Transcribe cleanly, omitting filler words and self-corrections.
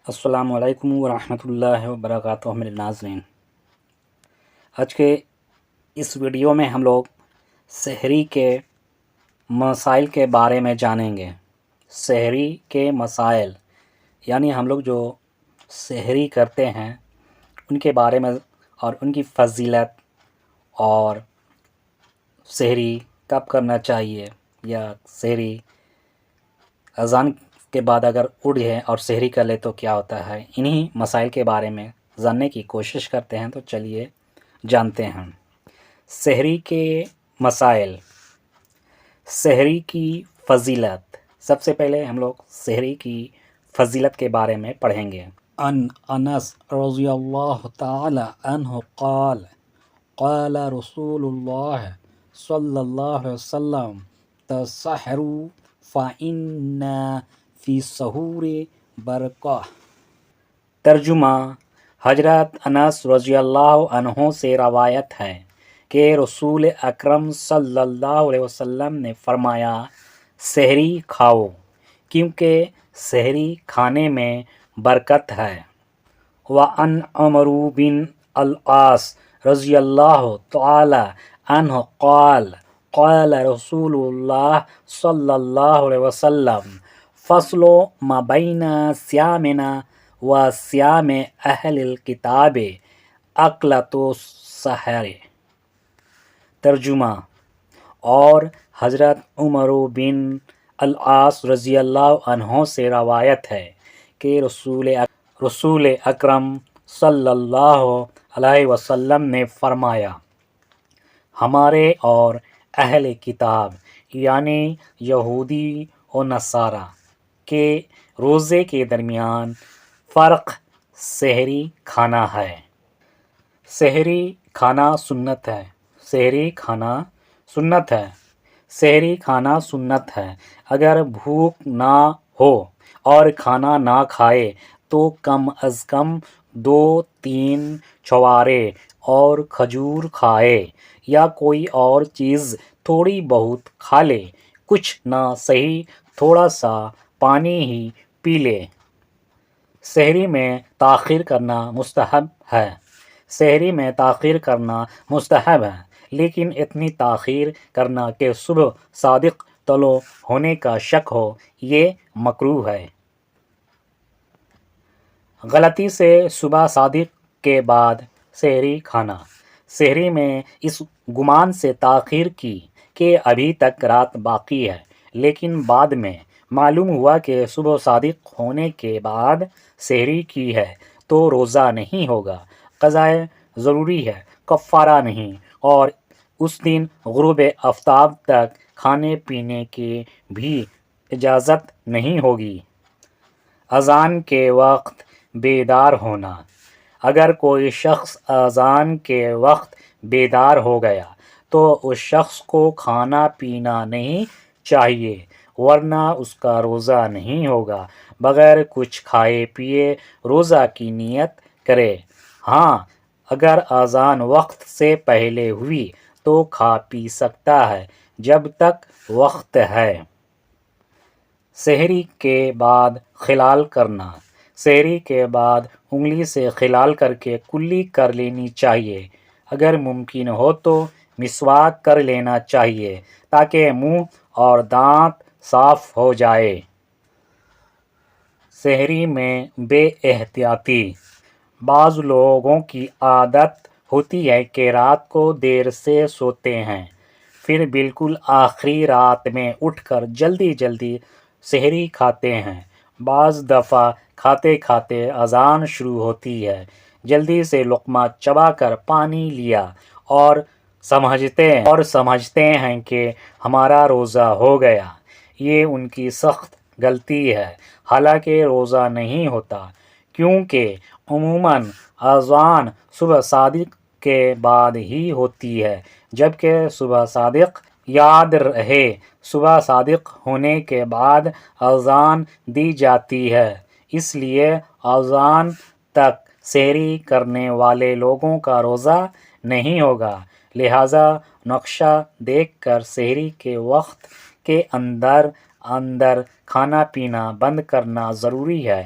السلام علیکم ورحمۃ اللہ وبرکاتہ میرے ناظرین، آج کے اس ویڈیو میں ہم لوگ سحری کے مسائل کے بارے میں جانیں گے۔ سحری کے مسائل یعنی ہم لوگ جو سحری کرتے ہیں ان کے بارے میں اور ان کی فضیلت، اور سحری کب کرنا چاہیے، یا سحری اذان کے بعد اگر اٹھ جائے اور سحری کر لے تو کیا ہوتا ہے، انہی مسائل کے بارے میں جاننے کی کوشش کرتے ہیں۔ تو چلیے جانتے ہیں۔ سحری کے مسائل، سحری کی فضیلت۔ سب سے پہلے ہم لوگ سحری کی فضیلت کے بارے میں پڑھیں گے۔ ان انس رضی اللہ تعالی عنہ قال قال رسول اللہ صلی اللہ علیہ وسلم تسحروا فإن فی سحور برکہ۔ ترجمہ: حضرت انس رضی اللہ عنہ سے روایت ہے کہ رسول اکرم صلی اللہ علیہ وسلم نے فرمایا، سحری کھاؤ کیونکہ سحری کھانے میں برکت ہے۔ وعن عمرو بن العاص رضی اللہ تعالی عنہ قال قال رسول اللہ صلی اللہ علیہ وسلم فصل ما بین صیامنا و صیام اہل الکتاب اکلۃ السحر۔ ترجمہ: اور حضرت عمر بن العاص رضی اللہ عنہ سے روایت ہے کہ رسول اکرم صلی اللہ علیہ وسلم نے فرمایا، ہمارے اور اہل کتاب یعنی یہودی و نصارہ کے روزے کے درمیان فرق سحری کھانا ہے۔ سحری کھانا سنت ہے۔ سحری کھانا سنت ہے۔ سحری کھانا سنت ہے۔ اگر بھوک نہ ہو اور کھانا نہ کھائے تو کم از کم 2-3 چھوارے اور کھجور کھائے، یا کوئی اور چیز تھوڑی بہت کھا لے، کچھ نہ صحیح تھوڑا سا پانی ہی پی لے۔ سحری میں تاخیر کرنا مستحب ہے۔ سحری میں تاخیر کرنا مستحب ہے، لیکن اتنی تاخیر کرنا کہ صبح صادق طلوع ہونے کا شک ہو، یہ مکروہ ہے۔ غلطی سے صبح صادق کے بعد سحری کھانا۔ سحری میں اس گمان سے تاخیر کی کہ ابھی تک رات باقی ہے، لیکن بعد میں معلوم ہوا کہ صبح صادق ہونے کے بعد سحری کی ہے تو روزہ نہیں ہوگا، قضاء ضروری ہے، کفارہ نہیں، اور اس دن غروب آفتاب تک کھانے پینے کی بھی اجازت نہیں ہوگی۔ اذان کے وقت بیدار ہونا۔ اگر کوئی شخص اذان کے وقت بیدار ہو گیا تو اس شخص کو کھانا پینا نہیں چاہیے، ورنہ اس کا روزہ نہیں ہوگا۔ بغیر کچھ کھائے پیے روزہ کی نیت کرے۔ ہاں، اگر اذان وقت سے پہلے ہوئی تو کھا پی سکتا ہے جب تک وقت ہے۔ سحری کے بعد خلال کرنا۔ سحری کے بعد انگلی سے خلال کر کے کلی کر لینی چاہیے۔ اگر ممکن ہو تو مسواک کر لینا چاہیے تاکہ منہ اور دانت صاف ہو جائے۔ سحری میں بے احتیاطی۔ بعض لوگوں کی عادت ہوتی ہے کہ رات کو دیر سے سوتے ہیں، پھر بالکل آخری رات میں اٹھ کر جلدی جلدی سحری کھاتے ہیں۔ بعض دفعہ کھاتے کھاتے اذان شروع ہوتی ہے، جلدی سے لقمہ چبا کر پانی لیا اور سمجھتے ہیں کہ ہمارا روزہ ہو گیا۔ یہ ان کی سخت غلطی ہے، حالانکہ روزہ نہیں ہوتا، کیونکہ عموماً اذان صبح صادق کے بعد ہی ہوتی ہے، جبکہ صبح صادق یاد رہے صبح صادق ہونے کے بعد اذان دی جاتی ہے، اس لیے اذان تک سحری کرنے والے لوگوں کا روزہ نہیں ہوگا۔ لہٰذا نقشہ دیکھ کر سحری کے وقت کے اندر کھانا پینا بند کرنا ضروری ہے۔